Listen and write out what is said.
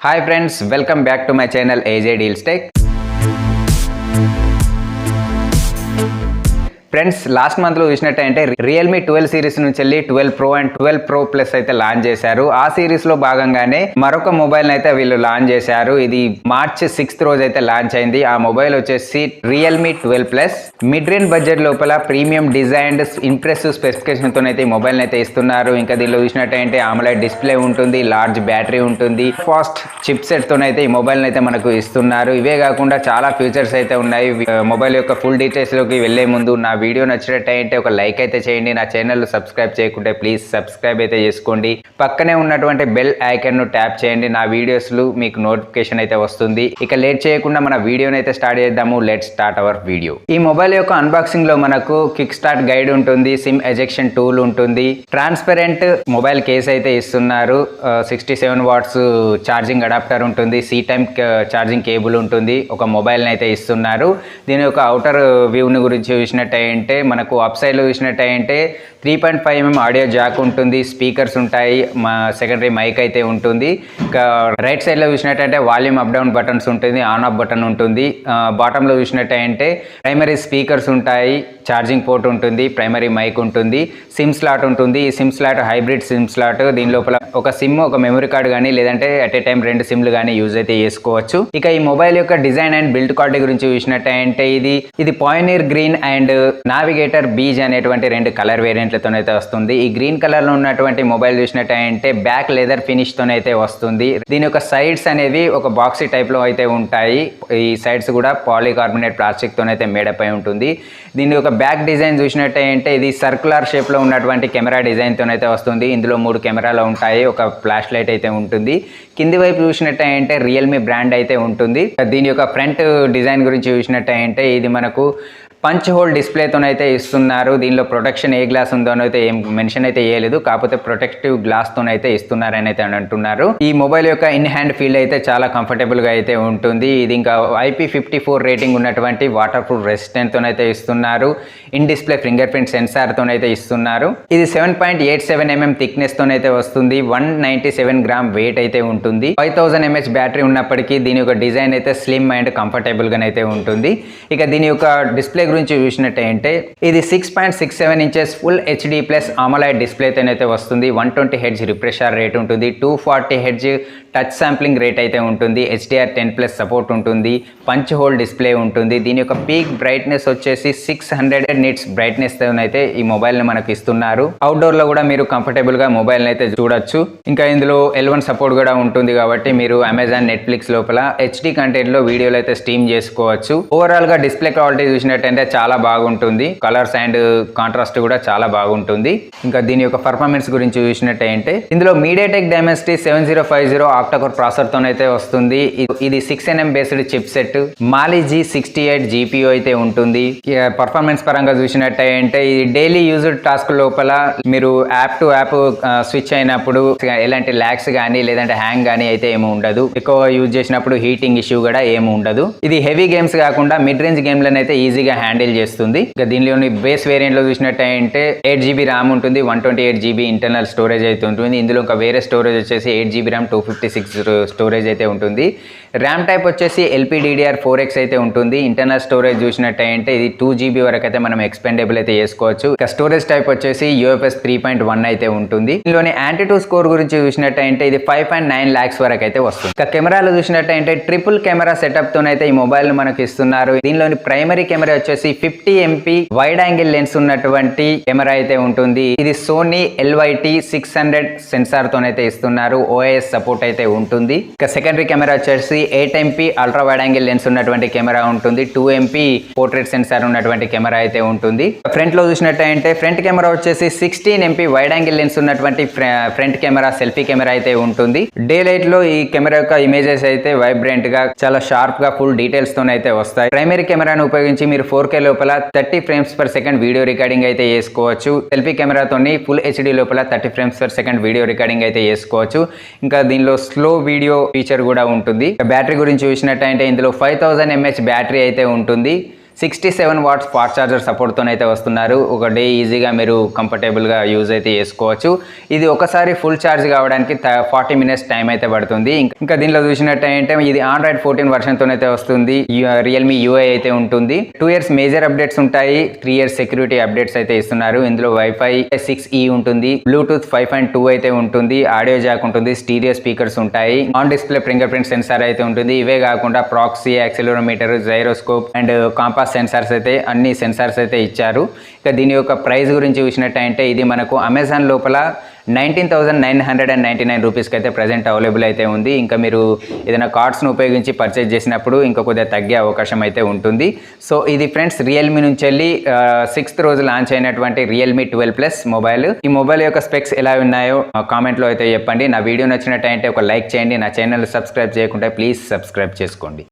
Hi friends, welcome back to my channel AJ Deals Tech. Friends last మంత్లో చూసినట్టయితే Realme 12 series నుంచి వెళ్ళి 12 Pro and 12 Pro Plus అయితే launch చేశారు. ఆ సిరీస్ లో భాగంగానే మరొక మొబైల్ అయితే వీళ్ళు లాంచ్ చేశారు. ఇది మార్చ్ 6th రోజు అయితే లాంచ్ అయింది. ఆ మొబైల్ వచ్చేసి Realme 12 Plus. Mid range budget లోపల ప్రీమియం డిజైన్ ఇంప్రెసివ్ స్పెసిఫికేషన్ తో అయితే ఈ మొబైల్ అయితే ఇస్తున్నారు. ఇంకా దీనిలో చూసినట్టయితే AMOLED డిస్ప్లే ఉంటుంది, లార్జ్ బ్యాటరీ ఉంటుంది, ఫాస్ట్ చిప్ సెట్ తోనైతే ఈ మొబైల్ అయితే మనకు ఇస్తున్నారు. ఇవే కాకుండా చాలా ఫీచర్స్ అయితే ఉన్నాయి. మొబైల్ యొక్క ఫుల్ డీటెయిల్స్ లోకి వెళ్లే ముందు నా వీడియో నచ్చినట్టయితే ఒక లైక్ అయితే చేయండి. నా ఛానల్ సబ్స్క్రైబ్ చేయకుంటే ప్లీజ్ సబ్స్క్రైబ్ అయితే చేసుకోండి. పక్కనే ఉన్నటువంటి బెల్ ఐకాన్ ను ట్యాప్ చేయండి. నా వీడియోస్లు మీకు నోటిఫికేషన్ అయితే వస్తుంది. ఇక లేట్ చేయకుండా మన వీడియోని అయితే స్టార్ట్ చేద్దాము. Let start our video. ఈ మొబైల్ యొక్క అన్బాక్సింగ్ లో మనకు క్విక్ స్టార్ట్ గైడ్ ఉంటుంది, సిమ్ ఎజెక్షన్ టూల్ ఉంటుంది, ట్రాన్స్పరెంట్ మొబైల్ కేస్ అయితే ఇస్తున్నారు, 67 వాట్స్ ఛార్జింగ్ అడాప్టర్ ఉంటుంది, సి టైమ్ ఛార్జింగ్ కేబుల్ ఉంటుంది, ఒక మొబైల్ అయితే ఇస్తున్నారు. దీని యొక్క అవుటర్ వ్యూని గురించి చూసినట్టయితే మనకు అప్ సైడ్ లో చూసినట్టయితే 3.5mm ఆడియో జాక్ ఉంటుంది, స్పీకర్స్ ఉంటాయి, సెకండరీ మైక్ అయితే ఉంటుంది. ఇంకా రైట్ సైడ్ లో చూసినట్టయితే వాల్యూమ్ అప్ డౌన్ బటన్స్ ఉంటుంది, ఆన్ ఆఫ్ బటన్ ఉంటుంది. బాటమ్ లో చూసినట్టయితే ప్రైమరీ స్పీకర్స్ ఉంటాయి, ఛార్జింగ్ పోర్ట్ ఉంటుంది, ప్రైమరీ మైక్ ఉంటుంది, సిమ్ స్లాట్ ఉంటుంది. ఈ SIM slot hybrid SIM slot. దీని లోపల ఒక సిమ్, ఒక మెమరీ కార్డ్ కానీ లేదంటే అట్ ఏ టైం 2 సిమ్లు కానీ యూజ్ అయితే చేసుకోవచ్చు. ఇక ఈ మొబైల్ యొక్క డిజైన్ అండ్ బిల్డ్ క్వాలిటీ గురించి చూసినట్టయితే ఇది పాయనీర్ గ్రీన్ అండ్ నావిగేటర్ బీజ్ అనేటువంటి 2 కలర్ వేరియంట్లతోనైతే వస్తుంది. ఈ గ్రీన్ కలర్ లో ఉన్నటువంటి మొబైల్ చూసినట్టయితే బ్యాక్ లెదర్ ఫినిష్ తోనైతే వస్తుంది. దీని యొక్క సైడ్స్ అనేవి ఒక బాక్సీ టైప్ లో అయితే ఉంటాయి. ఈ సైడ్స్ కూడా పాలీకార్బోనేట్ ప్లాస్టిక్ తోనైతే మేడప్ అయి ఉంటుంది. దీని యొక్క బ్యాక్ డిజైన్ చూసినట్టయితే ఇది సర్కులర్ షేప్ లో ఉన్నటువంటి కెమెరా డిజైన్ తోనైతే వస్తుంది. ఇందులో 3 కెమెరాలు ఉంటాయి, ఒక ఫ్లాష్ లైట్ అయితే ఉంటుంది. కింది వైపు చూసినట్టయితే రియల్మీ బ్రాండ్ అయితే ఉంటుంది. దీని యొక్క ఫ్రంట్ డిజైన్ గురించి చూసినట్టయితే ఇది మనకు పంచ్ హోల్ డిస్ప్లేతోనైతే ఇస్తున్నారు. దీనిలో ప్రొటెక్షన్ ఏ గ్లాస్ ఉందోనైతే ఏం మెన్షన్ అయితే చేయలేదు, కాకపోతే ప్రొటెక్టివ్ గ్లాస్ తోనైతే ఇస్తున్నారని అయితే అంటున్నారు. ఈ మొబైల్ యొక్క ఇన్ హ్యాండ్ ఫీల్ అయితే చాలా కంఫర్టబుల్ గా అయితే ఉంటుంది. ఇది ఇంకా IP54 రేటింగ్ ఉన్నటువంటి వాటర్ ప్రూఫ్ రెసిస్టెంట్ తోనైతే ఇస్తున్నారు. In display finger print censor తోనైతే ఇస్తున్నారు. ఇది 7.87mm థిక్నెస్ తోనైతే వస్తుంది. 197 గ్రామ్ వెయిట్ అయితే ఉంటుంది. 5000 mAh బ్యాటరీ ఉన్నప్పటికీ దీని యొక్క డిజైన్ అయితే స్లిమ్ అండ్ కంఫర్టబుల్ గానైతే ఉంటుంది. ఇక దీని యొక్క డిస్ప్లే గురించి చూసినట్టయితే ఇది 6.67 inches full HD plus AMOLED డిస్ప్లేతోనైతే వస్తుంది. 120 Hz రిఫ్రెష్ రేట్ ఉంటుంది, 240 Hz టచ్ శాంప్లింగ్ రేట్ అయితే ఉంటుంది, HDR10+ సపోర్ట్ ఉంటుంది, పంచ్ హోల్ డిస్ప్లే ఉంటుంది. దీని యొక్క పీక్ బ్రైట్నెస్ వచ్చేసి 600 నిట్స్ బ్రైట్నెస్ తోనైతే ఈ మొబైల్ ని మనకు ఇస్తున్నారు. అవుట్డోర్ లో కూడా మీరు కంఫర్టబుల్ గా మొబైల్ అయితే చూడొచ్చు. ఇంకా ఇందులో L1 సపోర్ట్ కూడా ఉంటుంది కాబట్టి మీరు అమెజాన్, నెట్ఫ్లిక్స్ లోపల HD కంటెంట్ లో వీడియోలు అయితే స్ట్రీమ్ చేసుకోవచ్చు. ఓవరాల్ గా డిస్ప్లే క్వాలిటీ చూసినట్టయితే చాలా బాగుంటుంది. కలర్స్ అండ్ కాంట్రాస్ట్ కూడా చాలా బాగుంటుంది. ఇంకా దీని యొక్క పర్ఫార్మెన్స్ గురించి చూసినట్టయితే ఇందులో MediaTek Dimensity 7050 ఆక్టాకోర్ ప్రాసెసర్ తోనైతే వస్తుంది. ఇది 6nm based chip set, Mali G68 GPU అయితే ఉంటుంది. పర్ఫార్మెన్స్ పరంగా చూసినట్టయితే ఇది డైలీ యూజ్డ్ టాస్క్ లోపల మీరు యాప్ టు యాప్ స్విచ్ అయినప్పుడు ఎలాంటి ల్యాగ్స్ కానీ లేదంటే హ్యాంగ్ కానీ అయితే ఏమి ఉండదు. ఎక్కువ యూజ్ చేసినప్పుడు హీటింగ్ ఇష్యూ కూడా ఏమి ఉండదు. ఇది హెవీ గేమ్స్ కాకుండా మిడ్ రేంజ్ గేమ్లను అయితే ఈజీగా హ్యాండిల్ చేస్తుంది. ఇక దీనిలోని బేస్ వేరియంట్ లో చూసినట్టయితే 8GB ర్యామ్ ఉంటుంది, 128GB ఇంటర్నల్ స్టోరేజ్ అయితే ఉంటుంది. ఇందులో ఇంకా వేరే స్టోరేజ్ వచ్చేసి 8GB ర్యామ్ 256 స్టోరేజ్ అయితే ఉంటుంది. ర్యామ్ టైప్ వచ్చేసి LPDDR4X అయితే ఉంటుంది. ఇంటర్నల్ స్టోరేజ్ చూసినట్టయితే ఇది 2GB వరకు అయితే మనం ఎక్స్పెండబుల్ అయితే చేసుకోవచ్చు. ఇక స్టోరేజ్ టైప్ వచ్చేసి UFS 3.1 అయితే ఉంటుంది. దీనిలోని యాంటిట్యూడ్ స్కోర్ గురించి చూసినట్టయితే ఇది 5.9 lakhs వరకు అయితే వస్తుంది. ఇక కెమెరాలు చూసినట్టయితే ట్రిపుల్ కెమెరా సెటప్ తోనైతే ఈ మొబైల్ ను మనకు ఇస్తున్నారు. దీనిలోని ప్రైమరీ కెమెరా వచ్చేసి 50MP వైడ్ యాంగిల్ లెన్స్ ఉన్నటువంటి కెమెరా అయితే ఉంటుంది. ఇది సోనీ LYT 600 సెన్సార్ తోనైతే ఇస్తున్నారు. OIS సపోర్ట్ అయితే ఉంటుంది. ఇక సెకండరీ కెమెరా వచ్చేసి 8MP ultra wide angle lens ఉన్నటువంటి కెమెరా ఉంటుంది. 2MP పోర్ట్రేట్ సెన్సార్ ఉన్నటువంటి కెమెరా అయితే ఉంటుంది. ఫ్రంట్ లో చూసినట్టయితే ఫ్రంట్ కెమెరా వచ్చేసి 16MP వైడ్ యాంగిల్ లెన్స్ ఉన్నటువంటి ఫ్రంట్ కెమెరా సెల్ఫీ కెమెరా అయితే ఉంటుంది. డే లైట్ లో ఈ కెమెరా యొక్క ఇమేజెస్ అయితే వైబ్రెంట్ గా చాలా షార్ప్ గా ఫుల్ డీటెయిల్స్ తోనైతే వస్తాయి. ప్రైమరీ కెమెరాను ఉపయోగించి మీరు 4K లోపల 30 frames per second video recording అయితే చేసుకోవచ్చు. సెల్ఫీ కెమెరాతోని ఫుల్ HD లోపల 30 frames per second video recording అయితే చేసుకోవచ్చు. ఇంకా దీనిలో స్లో వీడియో ఫీచర్ కూడా ఉంటుంది. బ్యాటరీ గురించి చూసినట్టయితే ఇందులో 5000 mAh బ్యాటరీ అయితే ఉంటుంది. 67 వాట్స్ ఫాస్ట్ ఛార్జర్ సపోర్ట్తోనైతే వస్తున్నారు. ఒక డే ఈజీగా మీరు కంఫర్టబుల్గా యూజ్ అయితే చేసుకోవచ్చు. ఇది ఒకసారి ఫుల్ ఛార్జ్ కావడానికి 40 మినిట్స్ టైం అయితే పడుతుంది. ఇంకా దీనిలో చూసినట్టయితే ఇది ఆండ్రాయిడ్ 14 వర్షన్తోనైతే వస్తుంది. రియల్మీ యూఐ అయితే ఉంటుంది. 2 ఇయర్స్ మేజర్ అప్డేట్స్ ఉంటాయి. 3 ఇయర్స్ సెక్యూరిటీ అప్డేట్స్ అయితే ఇస్తున్నారు. ఇందులో వైఫై 6E ఉంటుంది, బ్లూటూత్ 5.2 అయితే ఉంటుంది, ఆడియో జాక్ ఉంటుంది, స్టీరియో స్పీకర్స్ ఉంటాయి, on display finger print censor అయితే ఉంటుంది. ఇవే కాకుండా proxy, accelerometer, gyroscope and compass sensors అయితే అన్ని సెన్సార్స్ అయితే ఇచ్చారు. ఇక దీని యొక్క ప్రైస్ గురించి చూసినట్టయితే ఇది మనకు అమెజాన్ లోపల 19,999 రూపీస్కి అయితే ప్రజెంట్ అవైలబుల్ అయితే ఉంది. ఇంకా మీరు ఏదైనా కార్డ్స్ను ఉపయోగించి పర్చేజ్ చేసినప్పుడు ఇంకా కొద్దిగా తగ్గే అవకాశం అయితే ఉంటుంది. సో ఇది ఫ్రెండ్స్ రియల్మీ నుంచి వెళ్ళి 6th రోజు లాంచ్ అయినటువంటి రియల్మీ 12+ మొబైల్. ఈ మొబైల్ యొక్క స్పెక్స్ ఎలా ఉన్నాయో కామెంట్లో అయితే చెప్పండి. నా వీడియో నచ్చినట్టయితే ఒక లైక్ చేయండి. నా ఛానల్ సబ్స్క్రైబ్ చేయకుంటే ప్లీజ్ సబ్స్క్రైబ్ చేసుకోండి.